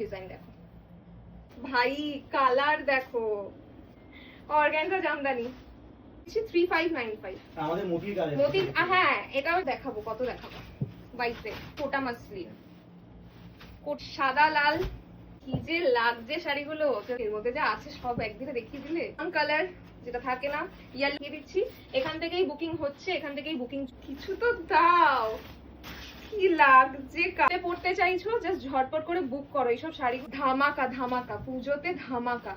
Design দেখো ভাই, colour দেখো, অর্গানজা জামদানি 3595 আমাদের মোটির কালার মোতি। হ্যাঁ এটাও দেখাবো, কত দেখাবো। বাইতে কোটা মাসলিন, কোট সাদা লাল, কি যে লাগছে শাড়িগুলো, এর মধ্যে যা আছে সব একদিনে দেখিয়ে দিলে। কালার যেটা থাকে না, ইয়ালো দিয়ে দিচ্ছি। এখান থেকেই বুকিং হচ্ছে, এখান থেকেই বুকিং। কিছু তো দাও, কি লাগছে। কাতে পড়তে চাইছো জাস্ট ঝটপট করে বুক করো এইসব শাড়ি। ধামাকা ধামাকা, পুজোতে ধামাকা।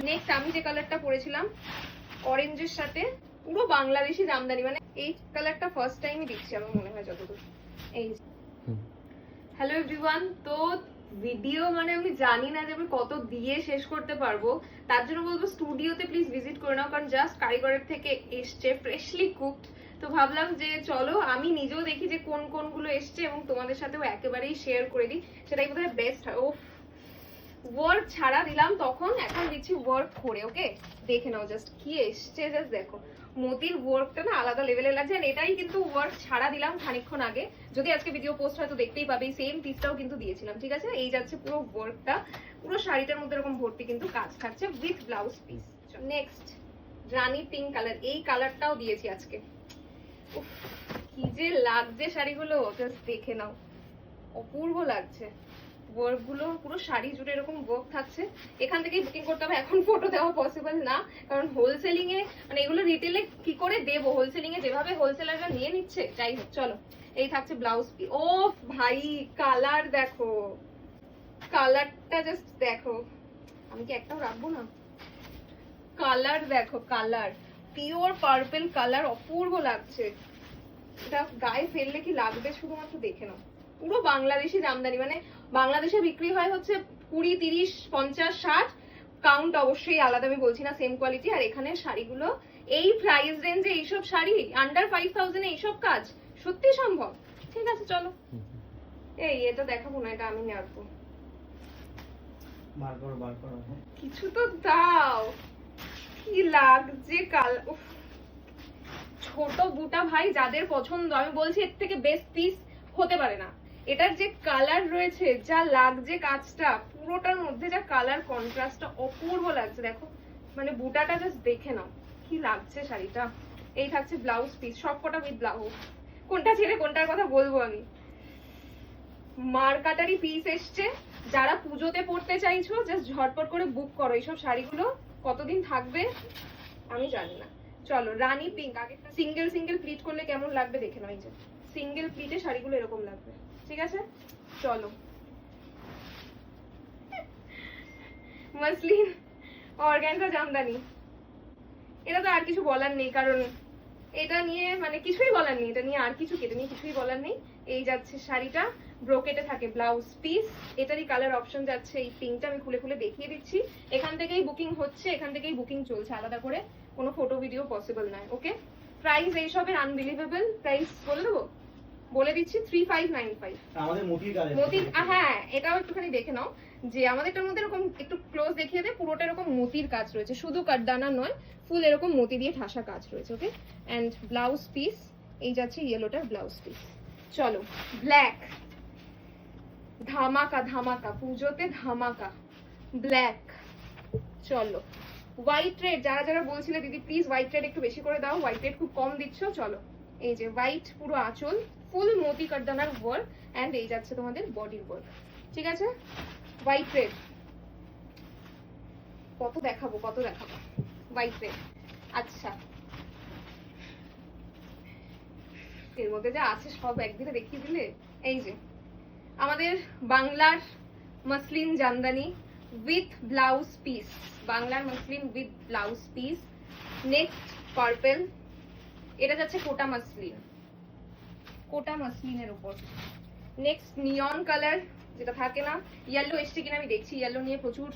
নেক্সট আমি যে কালারটা পরেছিলাম অরেঞ্জের সাথে, পুরো বাংলাদেশি জামদানি, মানে এই কালারটা ফার্স্ট টাইমই দেখছি আমার মনে হয় যতদূর। এই হ্যালো এভরিওয়ান, তো ভিডিও মানে আমি জানি না যে আমি কত দিয়ে শেষ করতে পারবো, তার জন্য বলবো স্টুডিওতে প্লিজ ভিজিট করে নাও, কারণ জাস্ট কারিগরের থেকে এসছে ফ্রেশলি কুকড। তো ভাবলাম যে চলো আমি নিজেও দেখি যে কোন কোনগুলো এসছে এবং তোমাদের সাথেও একেবারেই শেয়ার করে দিই, সেটাই বোধহয় বেস্ট হয়। ও ওয়ার্ক ছাড়া দিলাম তখন, এখন দিচ্ছি ওয়ার্ক করে। ওকে দেখে নাও জাস্ট কি এসছে, জাস্ট দেখো। মোতির ওয়ার্কটা না আলাদা লেভেলে লাগছে, আর এটাই কিন্তু ওয়ার্ক ছাড়া দিলাম খানিকক্ষণ আগে। যদি আজকে ভিডিও পোস্ট হয় তো দেখতেই পাবে, সেম পিসটাও কিন্তু দিয়েছিলাম। ঠিক আছে, এই যাচ্ছে পুরো ওয়ার্কটা, পুরো শাড়িটার মধ্যে এরকম ভর্তি কিন্তু কাজ থাকছে with blouse piece. Next Rani pink colour, এই কালারটাও দিয়েছি আজকে। উফ কি যে লাগছে শাড়িগুলো, জাস্ট দেখে নাও, অপূর্ব লাগছে। ওয়ার্ক গুলো পুরো শাড়ি জুড়ে এরকম ওয়ার্ক থাকছে। এখান থেকেই বুকিং করতে হবে, এখন ফটো দেওয়া পসিবল না, কারণ হোলসেলিং এ মানে এগুলো রিটেলে কি করে দেবো, হোলসেলিং এ যেভাবে হোলসেলাররা নিয়ে নিচ্ছে। যাই হোক চলো, এই থাকছে ব্লাউজ পিস। ও ভাই কালার দেখো, কালারটা জাস্ট দেখো, আমি কি একটাও রাখবো না। কালার দেখো, কালার পিওর পার্পল কালার, অপূর্ব লাগছে। এটা গায়ে ফেললে কি লাগবে শুধুমাত্র দেখে নাও। পুরো বাংলাদেশি জামদানি, মানে বাংলাদেশে বিক্রি হয় হচ্ছে 20, 30, 50, 60, কাউন্ট অবশ্যই আলাদা, আমি বলছি না সেম কোয়ালিটি। আর এখানে শাড়িগুলো এই প্রাইস রেঞ্জে, এইসব শাড়ি আন্ডার 5000 এইসব কাজ সত্যি সম্ভব। ঠিক আছে চলো, এই এটা দেখাবো না, এটা আমি রাখবো। বার করো কিছু তো দাও, কি লাগছে কাল। ছোট বুটা ভাই যাদের পছন্দ, আমি বলছি এর থেকে বেস্ট পিস হতে পারে না। এটার যে কালার রয়েছে, যা লাগছে কাজটা, পুরোটার মধ্যে যা কালার কন্ট্রাস্টটা অপূর্ব লাগছে। দেখো মানে বুটাটা জাস্ট দেখে নাও কি লাগছে শাড়িটা। এই থাকছে ব্লাউজ পিস, সবকটা উইথ ব্লাউজ। কোনটা ছেড়ে কোনটার কথা বলবো আমি। মার্কাটারি পিস এসছে, যারা পুজোতে পড়তে চাইছো জাস্ট ঝটপট করে বুক করো এইসব শাড়িগুলো। কতদিন থাকবে আমি জানি না। চলো রানী পিঙ্ক, আগে সিঙ্গেল সিঙ্গেল প্লিট করলে কেমন লাগবে দেখে নাও। এই যে সিঙ্গেল প্লিটে শাড়িগুলো এরকম লাগবে। ঠিক আছে চলো, মসলিন অর্গানজা জামদানি, এটা তো আর কিছু বলার নেই, কারণ এটা নিয়ে মানে কিছুই বলার নেই, এটা নিয়ে আর কিছু কেটে নিয়ে কিছুই বলার নেই। এই যাচ্ছে শাড়িটা, ব্রোকেটে থাকে ব্লাউজ পিস, এটারই কালার অপশন যাচ্ছে এই পিঙ্কটা, আমি খুলে খুলে দেখিয়ে দিচ্ছি। এখান থেকেই বুকিং হচ্ছে, এখান থেকেই বুকিং চলছে, আলাদা করে কোনো ফটো ভিডিও পসিবল নয়। ওকে প্রাইস এইসবের আনবিলিভেবল প্রাইস বলে দেবো, বলে দিচ্ছি 3595 আমাদের মোটির কালার মোতি। হ্যাঁ এটাও একটুখানি দেখে নাও, যে আমাদেরটার মধ্যে এরকম একটু ক্লোজ দেখিয়ে দে, পুরোটা এরকম মোতির কাজ রয়েছে, শুধু কাটদানা নয়, ফুল এরকম মোতি দিয়ে ঠাসা কাজ রয়েছে। ওকে এন্ড ব্লাউজ পিস, এই যাচ্ছে ইয়েলোটার ব্লাউজ পিস। চলো ব্ল্যাক, ধামাকা ধামাকা, পুজোতে ধামাকা ব্ল্যাক। চলো হোয়াইট রেড, যারা যারা বলছিলে দিদি প্লিজ হোয়াইট রেড একটু বেশি করে দাও, হোয়াইট রেড খুব কম দিচ্ছ। চলো এই যে হোয়াইট, পুরো আঁচল ফুল মোতি কাটদানার ওয়ার্ক, এন্ড এই যাচ্ছে তোমাদের বডির ওয়ার্ক। ঠিক আছে হোয়াইট রেড, কত দেখাবো কত দেখাবো। হোয়াইট রেড, আচ্ছা এর মধ্যে যা আছে সব একদিনে দেখিয়ে দিলে। এই যে আমাদের বাংলার muslin Jamdani with blouse piece, বাংলার muslin with blouse piece. Next purple, এটা যাচ্ছে কোটা মসলিন, কোটা মসলিনের উপর। নেক্সট নিয়ন কালার, যেটা থাকে না, ইয়েলো এসছে কিনা আমি দেখছি, ইয়েলো নিয়ে প্রচুর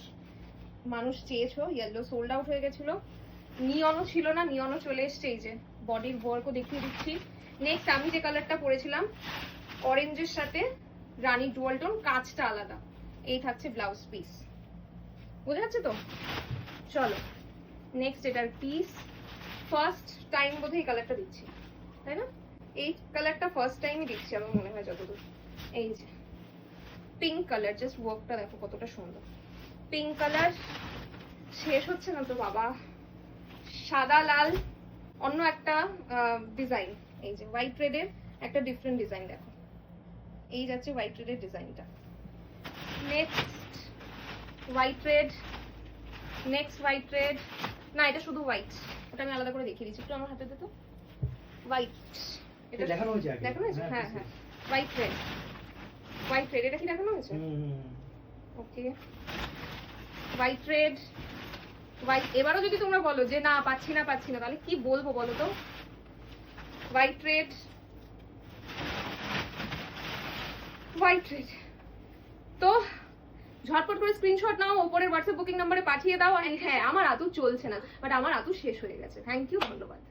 মানুষ চেয়েছো, ইয়েলো সোল্ড আউট হয়ে গেছিল। নিয়নও ছিল না, নিয়নও চলে এসছে। এই যে বডির ওয়ার্কও দেখিয়ে দিচ্ছি। নেক্সট আমি যে কালারটা পরেছিলাম অরেঞ্জের সাথে রানী ডুয়াল টোন, কাজটা আলাদা, এই থাকছে ব্লাউজ পিস, বোঝা যাচ্ছে তো। চলো নেক্সট এটার পিস, ফার্স্ট টাইম বোধহয় এই কালারটা দিচ্ছি, তাই না? এই কালারটা ফার্স্ট টাইমই দিচ্ছি আমার মনে হয় যতদূর। এই যে পিঙ্ক কালার, জাস্ট ওয়ার্কটা দেখো কতটা সুন্দর। পিঙ্ক কালার শেষ হচ্ছে না তো বাবা। সাদা লাল অন্য একটা ডিজাইন, এই যে হোয়াইট রেডের একটা ডিফারেন্ট ডিজাইন দেখো, এই যাচ্ছে হোয়াইট রেডের ডিজাইনটা। Next white red, next white red, না এটা শুধু হোয়াইট, ওটা আমি আলাদা করে দেখিয়ে দিচ্ছি, একটু আমার হাতে দে তো। হোয়াইট, এটা দেখানো হয়েছে আগে। দেখানো হয়েছে, হ্যাঁ হ্যাঁ। হোয়াইট রেড, হোয়াইট রেড, এটা কি দেখানো হয়েছে? ওকে, হোয়াইট রেড, হোয়াইট। এবারও যদি তোমরা বলো যে না পাচ্ছি না তাহলে কি বলবো বলো তো? White red, white red. তো ঝটপট করে স্ক্রিনশট নাও, ওপরের হোয়াটসঅ্যাপ বুকিং নম্বরে পাঠিয়ে দাও। হ্যাঁ, আমার আতু চলছে না, বাট আমার আতু শেষ হয়ে গেছে। থ্যাংক ইউ, ধন্যবাদ।